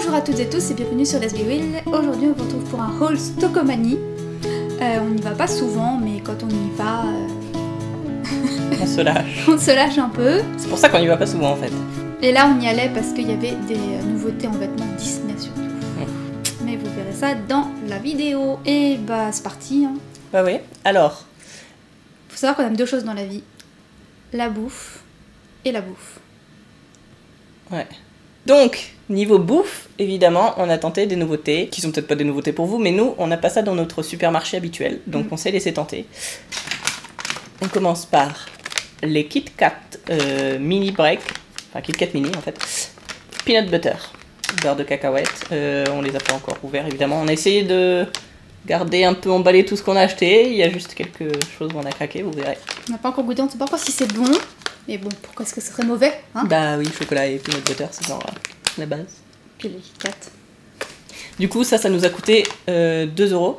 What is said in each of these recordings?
Bonjour à toutes et tous et bienvenue sur Let's Be Real. Aujourd'hui on se retrouve pour un haul Stockomanie. On n'y va pas souvent mais quand on y va... On se lâche. On se lâche un peu. C'est pour ça qu'on n'y va pas souvent en fait. Et là on y allait parce qu'il y avait des nouveautés en vêtements Disney surtout. Mais vous verrez ça dans la vidéo. Et bah c'est parti. Hein. Bah oui. Alors. Faut savoir qu'on aime deux choses dans la vie. La bouffe et la bouffe. Ouais. Donc, niveau bouffe, évidemment, on a tenté des nouveautés, qui sont peut-être pas des nouveautés pour vous, mais nous, on n'a pas ça dans notre supermarché habituel, donc on s'est laissé tenter. On commence par les Kit Kat mini break, enfin Kit Kat mini en fait, peanut butter, beurre de cacahuète, on les a pas encore ouverts évidemment, on a essayé de garder un peu emballé tout ce qu'on a acheté, il y a juste quelque chose où on a craqué, vous verrez. On n'a pas encore goûté, on ne sait pas encore si c'est bon. Mais bon, pourquoi est-ce que ce serait mauvais hein? Bah oui, chocolat et peanut butter, c'est genre la base. Puis les Kit Kat. Du coup, ça nous a coûté 2 €.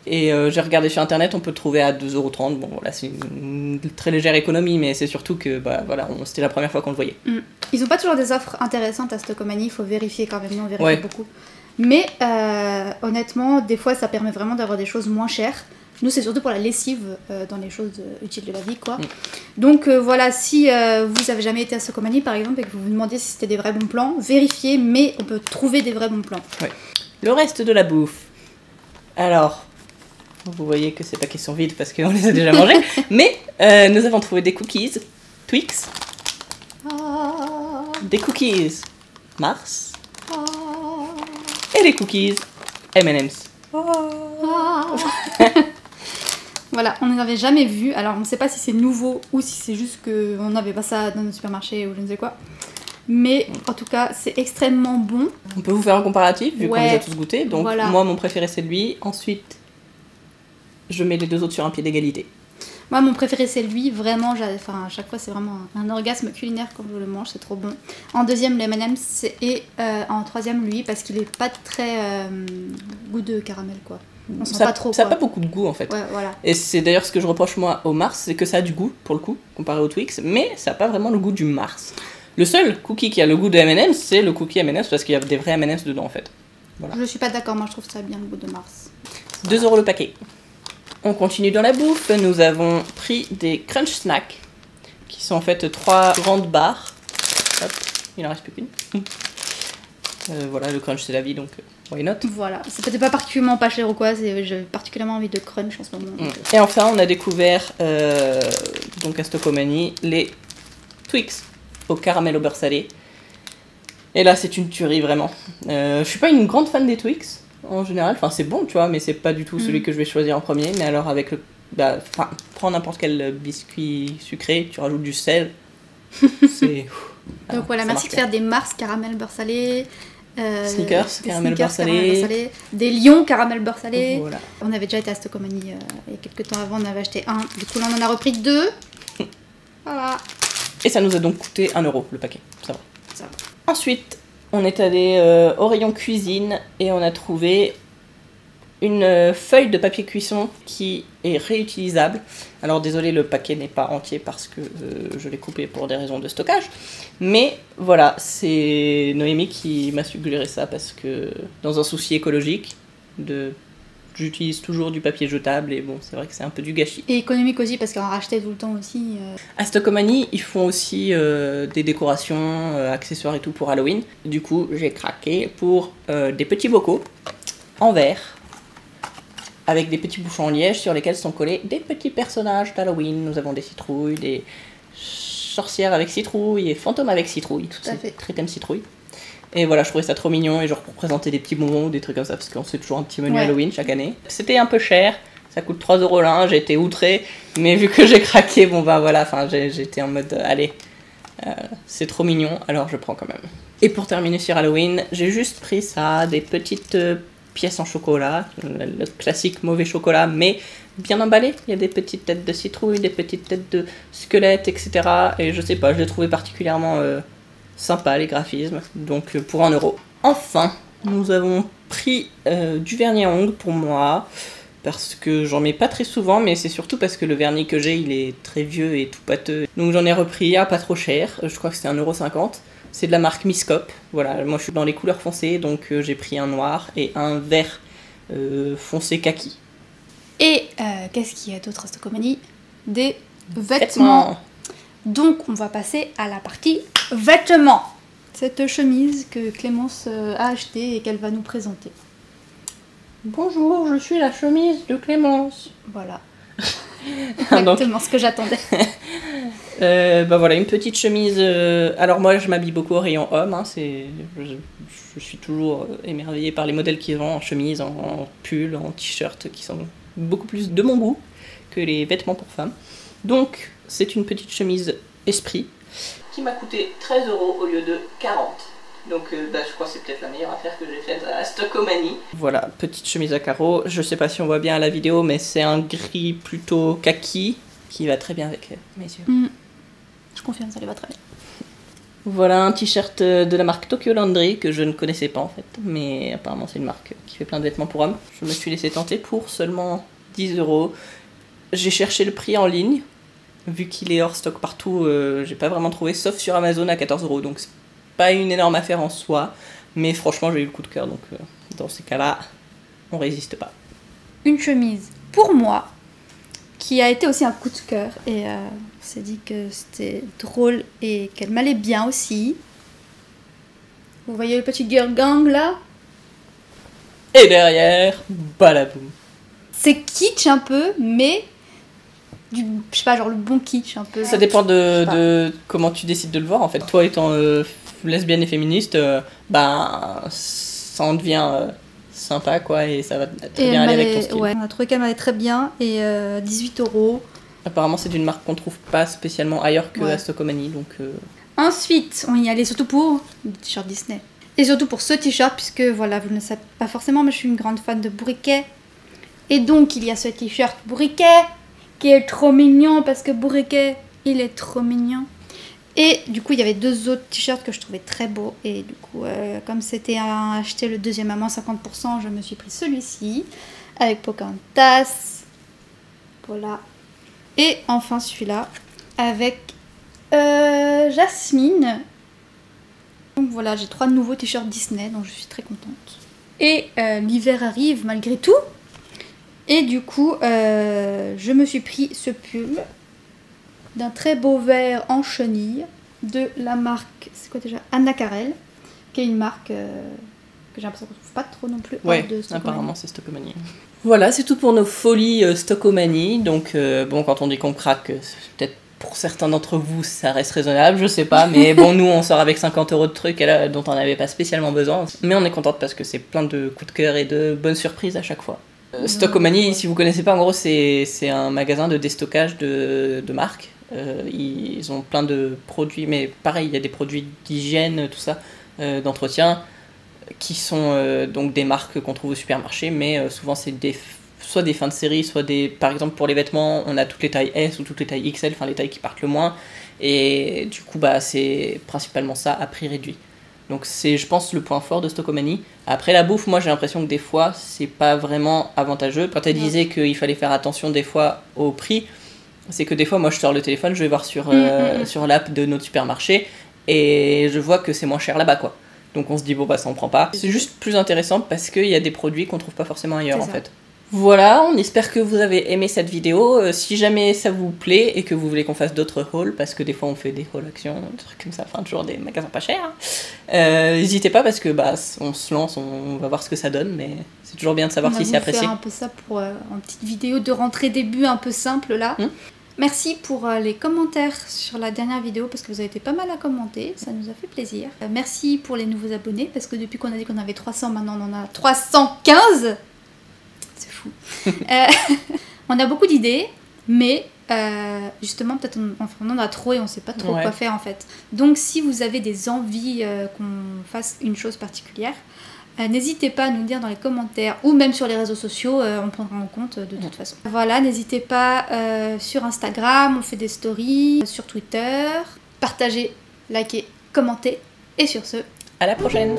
Et j'ai regardé sur internet, on peut le trouver à 2,30 €. Bon, voilà, c'est une très légère économie, mais c'est surtout que bah, voilà, c'était la première fois qu'on le voyait. Ils n'ont pas toujours des offres intéressantes à Stockomanie, il faut vérifier quand même, nous on vérifie beaucoup. Mais honnêtement, des fois ça permet vraiment d'avoir des choses moins chères. Nous, c'est surtout pour la lessive dans les choses utiles de la vie, quoi. Donc voilà, si vous avez jamais été à Stockomanie, par exemple, et que vous vous demandez si c'était des vrais bons plans, vérifiez, mais on peut trouver des vrais bons plans. Ouais. Le reste de la bouffe. Alors, vous voyez que c'est pas question vide parce qu'on les a déjà mangés, mais nous avons trouvé des cookies Twix, des cookies Mars, et des cookies M&M's. Voilà, on ne l'avait jamais vu, alors on ne sait pas si c'est nouveau ou si c'est juste qu'on n'avait pas ça dans notre supermarché ou je ne sais quoi. Mais en tout cas, c'est extrêmement bon. On peut vous faire un comparatif vu qu'on les a tous goûtés. Donc voilà. Moi, mon préféré c'est lui. Ensuite, je mets les deux autres sur un pied d'égalité. Moi, mon préféré c'est lui. Vraiment, à chaque fois c'est vraiment un orgasme culinaire quand je le mange, c'est trop bon. En deuxième, les M&M's et en troisième, lui, parce qu'il est pas très goût de caramel quoi. On sent pas trop. Ça n'a pas beaucoup de goût en fait. Ouais, voilà. Et c'est d'ailleurs ce que je reproche moi au Mars, c'est que ça a du goût pour le coup, comparé au Twix, mais ça n'a pas vraiment le goût du Mars. Le seul cookie qui a le goût de M&M's, c'est le cookie M&M's parce qu'il y a des vrais M&M's dedans en fait. Voilà. Je suis pas d'accord, moi je trouve ça bien le goût de Mars. 2 € le paquet. On continue dans la bouffe, nous avons pris des Crunch Snacks, qui sont en fait 3 grandes barres. Hop, il en reste plus qu'une. Voilà, le crunch c'est la vie donc why not. Voilà, c'est peut-être pas particulièrement pas cher ou quoi, j'ai particulièrement envie de crunch en ce moment. Et enfin on a découvert, donc à Stockomanie, les Twix au caramel au beurre salé. Et là c'est une tuerie vraiment. Je suis pas une grande fan des Twix en général, enfin c'est bon tu vois, mais c'est pas du tout celui que je vais choisir en premier. Mais alors avec le... prends n'importe quel biscuit sucré, tu rajoutes du sel, c'est... Donc voilà, merci de faire des Mars caramel beurre salé. Snickers, caramel beurre salé. Des Lions caramel beurre salé. Voilà. On avait déjà été à Stockomanie il y a quelques temps avant, on avait acheté un. Du coup là on en a repris 2. Voilà. Et ça nous a donc coûté 1 € le paquet. Ça va. Ça va. Ensuite, on est allé au rayon cuisine et on a trouvé une feuille de papier cuisson qui est réutilisable. Alors désolé, le paquet n'est pas entier parce que je l'ai coupé pour des raisons de stockage. Mais voilà, c'est Noémie qui m'a suggéré ça parce que dans un souci écologique, j'utilise toujours du papier jetable et bon, c'est vrai que c'est un peu du gâchis. Et économique aussi parce qu'en racheter tout le temps aussi. À Stockomanie, ils font aussi des décorations, accessoires et tout pour Halloween. Du coup, j'ai craqué pour des petits bocaux en verre avec des petits bouchons en liège sur lesquels sont collés des petits personnages d'Halloween. Nous avons des citrouilles, des sorcières avec citrouilles et fantômes avec citrouilles, tout ça fait très thème citrouille. Et voilà, je trouvais ça trop mignon et genre pour présenter des petits bonbons ou des trucs comme ça parce qu'on fait toujours un petit menu Halloween chaque année. C'était un peu cher, ça coûte 3 € l'un, j'ai été outrée, mais vu que j'ai craqué, bon bah voilà, enfin j'étais en mode allez, c'est trop mignon, alors je prends quand même. Et pour terminer sur Halloween, j'ai juste pris ça, des petites pièces en chocolat, le classique mauvais chocolat, mais bien emballé. Il y a des petites têtes de citrouille, des petites têtes de squelettes, etc. Et je sais pas, je l'ai trouvé particulièrement sympa les graphismes, donc pour 1 €. Enfin, nous avons pris du vernis à ongles pour moi, parce que j'en mets pas très souvent, mais c'est surtout parce que le vernis que j'ai, il est très vieux et tout pâteux. Donc j'en ai repris un pas trop cher, je crois que c'était 1,50 €. C'est de la marque Miscope. Voilà, moi je suis dans les couleurs foncées, donc j'ai pris un noir et un vert foncé kaki. Et qu'est-ce qu'il y a d'autre à Stockomanie? Des vêtements. Donc on va passer à la partie vêtements. Cette chemise que Clémence a achetée et qu'elle va nous présenter. Bonjour, je suis la chemise de Clémence. Voilà. Exactement ce que j'attendais. Bah voilà, une petite chemise. Alors moi je m'habille beaucoup au rayon homme, hein, je suis toujours émerveillée par les modèles qui vendent en chemise, en pull, en t-shirt, qui sont beaucoup plus de mon goût que les vêtements pour femmes. Donc c'est une petite chemise esprit qui m'a coûté 13 € au lieu de 40. Donc bah, je crois que c'est peut-être la meilleure affaire que j'ai faite à Stockomanie. Voilà, petite chemise à carreaux. Je sais pas si on voit bien à la vidéo, mais c'est un gris plutôt kaki qui va très bien avec mes yeux. Je confirme, ça lui va très bien. Voilà un t-shirt de la marque Tokyo Laundry que je ne connaissais pas en fait, mais apparemment c'est une marque qui fait plein de vêtements pour hommes. Je me suis laissé tenter pour seulement 10 €. J'ai cherché le prix en ligne, vu qu'il est hors stock partout, j'ai pas vraiment trouvé, sauf sur Amazon à 14 €, donc c'est pas une énorme affaire en soi, mais franchement j'ai eu le coup de cœur, donc dans ces cas-là, on résiste pas. Une chemise pour moi, qui a été aussi un coup de cœur, et on s'est dit que c'était drôle et qu'elle m'allait bien aussi. Vous voyez le petit girl gang là? Et derrière, balaboum. C'est kitsch un peu, mais je sais pas, genre le bon kitsch un peu. Ça dépend de comment tu décides de le voir en fait. Toi étant lesbienne et féministe, bah ça en devient sympa quoi, et ça va très bien aller avec ton style. Ouais, on a trouvé qu'elle m'allait très bien, et 18 €. Apparemment c'est d'une marque qu'on trouve pas spécialement ailleurs que à Stockomanie, donc... Ensuite, on y allait surtout pour le t-shirt Disney. Et surtout pour ce t-shirt, puisque voilà, vous ne le savez pas forcément, mais je suis une grande fan de Bourriquet. Et donc il y a ce t-shirt Bourriquet, qui est trop mignon, parce que Bourriquet, il est trop mignon. Et du coup, il y avait deux autres t-shirts que je trouvais très beaux. Et du coup, comme c'était à acheter le deuxième à moins 50%, je me suis pris celui-ci, avec Pocahontas. Voilà. Et enfin celui-là, avec Jasmine. Donc voilà, j'ai 3 nouveaux t-shirts Disney, donc je suis très contente. Et l'hiver arrive malgré tout. Et du coup, je me suis pris ce pull d'un très beau vert en chenille de la marque, c'est quoi déjà, Anna Carel, qui est une marque que j'ai l'impression qu'on trouve pas trop non plus. Ouais, de apparemment c'est Stockomanie. Voilà, c'est tout pour nos folies Stockomanie. Donc bon, quand on dit qu'on craque, peut-être pour certains d'entre vous ça reste raisonnable, je sais pas, mais bon, nous on sort avec 50 € de trucs dont on n'avait pas spécialement besoin, mais on est contente parce que c'est plein de coups de cœur et de bonnes surprises à chaque fois. Stockomanie, si vous connaissez pas, en gros c'est un magasin de déstockage de marques. Ils ont plein de produits, mais pareil, il y a des produits d'hygiène, tout ça, d'entretien, qui sont donc des marques qu'on trouve au supermarché, mais souvent c'est soit des fins de série, soit des... Par exemple pour les vêtements, on a toutes les tailles S ou toutes les tailles XL, enfin les tailles qui partent le moins, et du coup bah c'est principalement ça à prix réduit. Donc c'est, je pense, le point fort de Stockomanie. Après la bouffe, moi j'ai l'impression que des fois c'est pas vraiment avantageux. Quand elle disait qu'il fallait faire attention des fois au prix, c'est que des fois moi je sors le téléphone, je vais voir sur l'app de notre supermarché et je vois que c'est moins cher là-bas quoi. Donc on se dit bon bah ça on prend pas. C'est juste plus intéressant parce qu'il y a des produits qu'on trouve pas forcément ailleurs en fait. Voilà, on espère que vous avez aimé cette vidéo. Si jamais ça vous plaît et que vous voulez qu'on fasse d'autres hauls, parce que des fois on fait des hauls actions, des trucs comme ça, enfin toujours des magasins pas chers, n'hésitez pas parce que bah on se lance, on va voir ce que ça donne, mais c'est toujours bien de savoir si c'est apprécié. On va faire un peu ça pour une petite vidéo de rentrée début un peu simple là. Merci pour les commentaires sur la dernière vidéo parce que vous avez été pas mal à commenter, ça nous a fait plaisir. Merci pour les nouveaux abonnés parce que depuis qu'on a dit qu'on avait 300, maintenant on en a 315. C'est fou. On a beaucoup d'idées, mais justement peut-être on en a trop et on sait pas trop quoi faire en fait. Donc si vous avez des envies qu'on fasse une chose particulière, n'hésitez pas à nous dire dans les commentaires ou même sur les réseaux sociaux, on prendra en compte de toute façon. Voilà, n'hésitez pas sur Instagram, on fait des stories, sur Twitter. Partagez, likez, commentez et sur ce, à la prochaine!